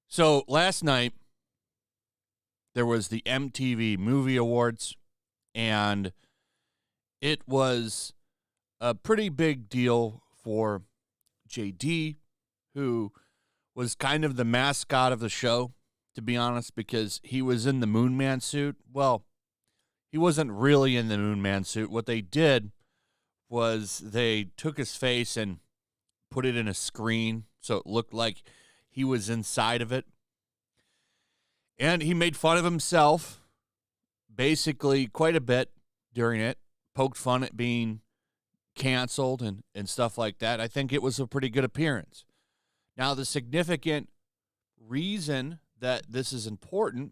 So last night, there was the MTV Movie Awards, and it was a pretty big deal for JD, who was kind of the mascot of the show, to be honest, because he was in the Moon Man suit. Well, he wasn't really in the Moon Man suit. What they did was they took his face and put it in a screen so it looked like he was inside of it. And he made fun of himself basically quite a bit during it, poked fun at being canceled and stuff like that. I think it was a pretty good appearance. Now, the significant reason that this is important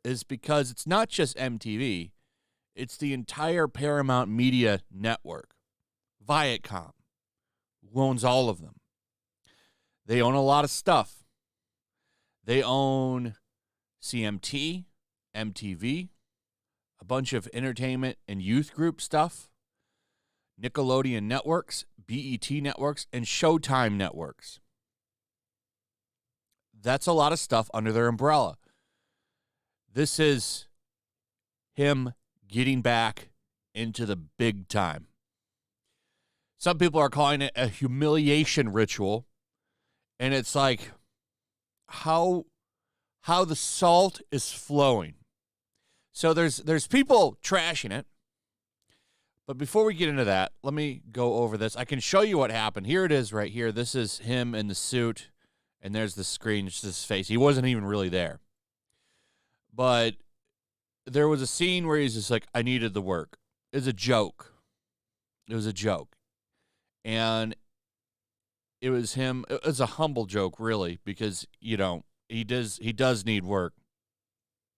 is because it's not just MTV, it's the entire Paramount Media network. Viacom, who owns all of them. They own a lot of stuff. They own CMT, MTV, a bunch of entertainment and youth group stuff, Nickelodeon networks, BET networks, and Showtime networks. That's a lot of stuff under their umbrella. This is him getting back into the big time. Some people are calling it a humiliation ritual, and it's like how the salt is flowing. So there's people trashing it. But before we get into that, let me go over this. I can show you what happened. Here it is right here. This is him in the suit, and there's the screen, just his face. He wasn't even really there. But there was a scene where he's just like, I needed the work. It was a joke. It was a joke. And it was him. It was a humble joke, really, because, you know, he does need work.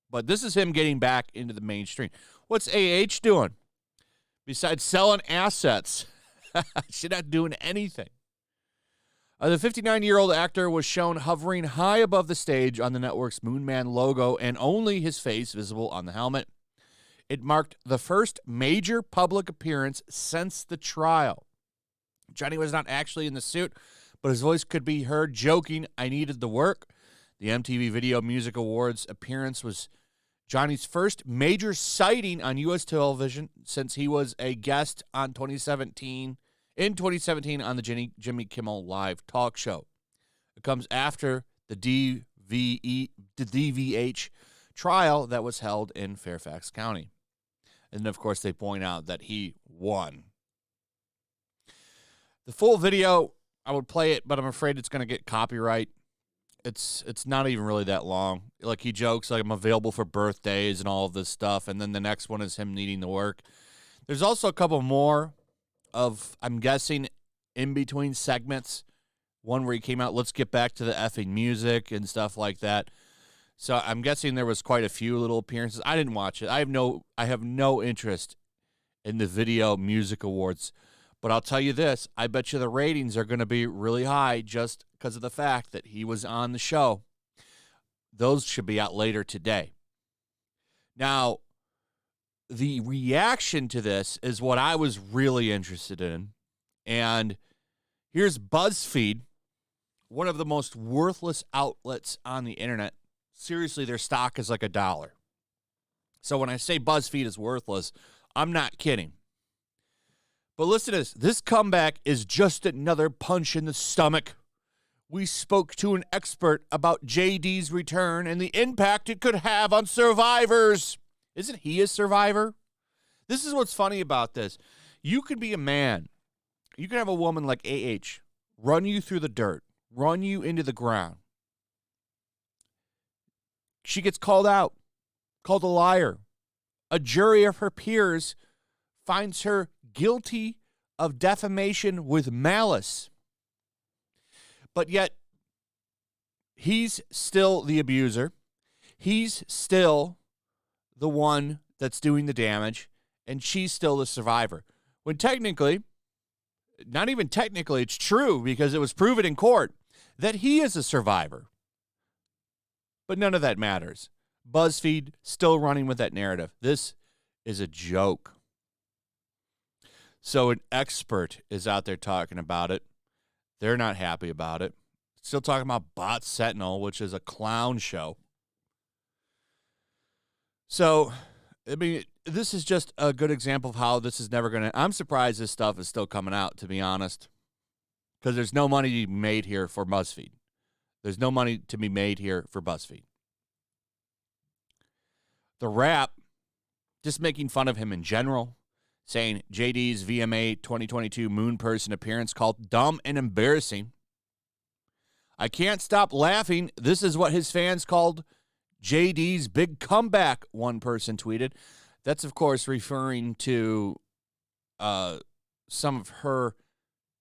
But this is him getting back into the mainstream. What's AH doing? Besides selling assets, she's not doing anything. The 59-year-old actor was shown hovering high above the stage on the network's Moon Man logo and only his face visible on the helmet. It marked the first major public appearance since the trial. Johnny was not actually in the suit, but his voice could be heard joking, I needed the work. The MTV Video Music Awards appearance was Johnny's first major sighting on U.S. television since he was a guest on 2017 on the Jimmy Kimmel Live talk show. It comes after the DVH trial that was held in Fairfax County. And, of course, they point out that he won. The full video, I would play it, but I'm afraid it's going to get copyright. It's not even really that long. Like, he jokes, like, I'm available for birthdays and all of this stuff, and then the next one is him needing the work. There's also a couple more of, I'm guessing, in-between segments. One where he came out, let's get back to the effing music and stuff like that. So I'm guessing there was quite a few little appearances. I didn't watch it. I have no interest in the Video Music Awards. But I'll tell you this, I bet you the ratings are going to be really high just because of the fact that he was on the show. Those should be out later today. Now, the reaction to this is what I was really interested in. And here's BuzzFeed, one of the most worthless outlets on the internet. Seriously, their stock is like $1. So when I say BuzzFeed is worthless, I'm not kidding. But listen to this. This comeback is just another punch in the stomach. We spoke to an expert about JD's return and the impact it could have on survivors. Isn't he a survivor? This is what's funny about this. You could be a man. You could have a woman like AH run you through the dirt, run you into the ground. She gets called out, called a liar. A jury of her peers finds her guilty of defamation with malice. But yet, he's still the abuser. He's still the one that's doing the damage, and she's still the survivor. When technically, not even technically, it's true because it was proven in court that he is a survivor. But none of that matters. BuzzFeed still running with that narrative. This is a joke. So an expert is out there talking about it. They're not happy about it. Still talking about Bot Sentinel, which is a clown show. So, I mean, this is just a good example of how this is never going to... I'm surprised this stuff is still coming out, to be honest, because there's no money to be made here for BuzzFeed. There's no money to be made here for BuzzFeed. The Wrap, just making fun of him in general, saying JD's VMA 2022 Moon Person appearance called dumb and embarrassing. I can't stop laughing. This is what his fans called JD's big comeback, one person tweeted. That's, of course, referring to some of her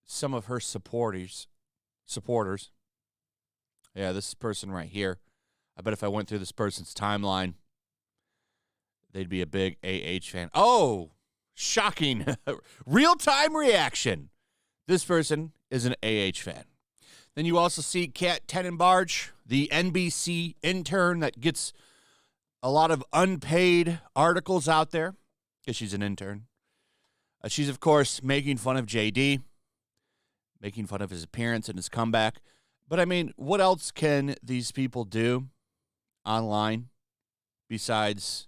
supporters. Yeah, this person right here. I bet if I went through this person's timeline, they'd be a big AH fan. Oh, shocking. Real-time reaction. This person is an AH fan. Then you also see Kat Tenenbarge, the NBC intern that gets a lot of unpaid articles out there because she's an intern. She's, of course, making fun of JD, making fun of his appearance and his comeback. But, I mean, what else can these people do online besides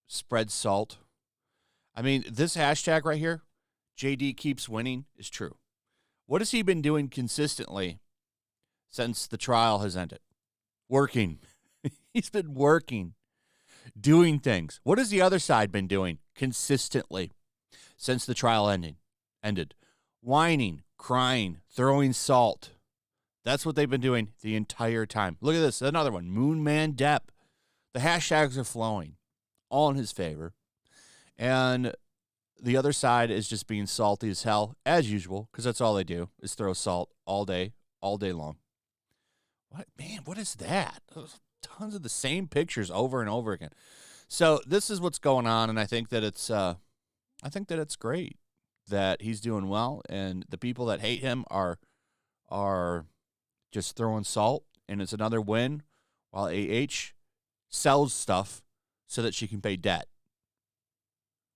spread salt? I mean, this hashtag right here, JD keeps winning, is true. What has he been doing consistently since the trial has ended? Working. He's been working, doing things. What has the other side been doing consistently since the trial ended? Whining, crying, throwing salt. That's what they've been doing the entire time. Look at this, another one, Moon Man Depp. The hashtags are flowing, all in his favor. And the other side is just being salty as hell, as usual, because that's all they do, is throw salt all day long. What is that? Tons of the same pictures over and over again. So this is what's going on, and I think that it's great that he's doing well, and the people that hate him are just throwing salt, and it's another win while AH sells stuff so that she can pay debt.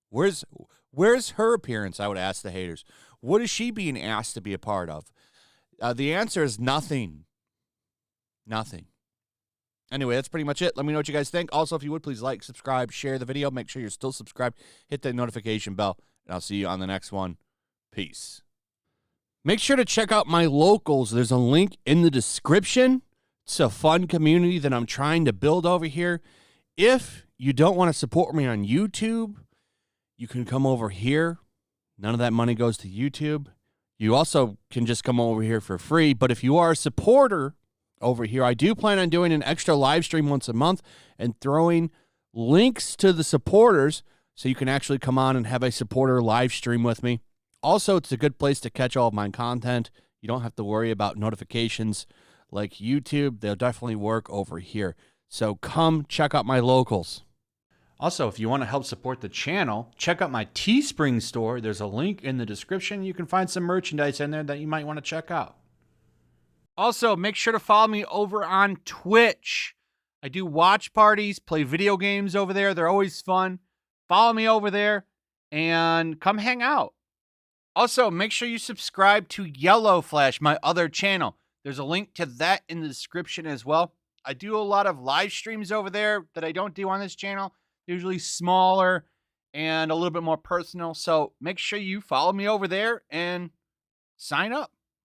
Where's her appearance, I would ask the haters. What is she being asked to be a part of? The answer is nothing. Nothing. Anyway, that's pretty much it. Let me know what you guys think. Also, if you would, please like, subscribe, share the video. Make sure you're still subscribed. Hit the notification bell, and I'll see you on the next one. Peace. Make sure to check out my locals. There's a link in the description. It's a fun community that I'm trying to build over here. If you don't want to support me on YouTube, you can come over here. None of that money goes to YouTube. You also can just come over here for free. But if you are a supporter over here, I do plan on doing an extra live stream once a month and throwing links to the supporters so you can actually come on and have a supporter live stream with me. Also, it's a good place to catch all of my content. You don't have to worry about notifications like YouTube. They'll definitely work over here. So come check out my locals. Also, if you want to help support the channel, check out my Teespring store. There's a link in the description. You can find some merchandise in there that you might want to check out. Also, make sure to follow me over on Twitch. I do watch parties, play video games over there. They're always fun. Follow me over there and come hang out. Also, make sure you subscribe to YellowFlash, my other channel. There's a link to that in the description as well. I do a lot of live streams over there that I don't do on this channel. Usually smaller and a little bit more personal. So make sure you follow me over there and sign up.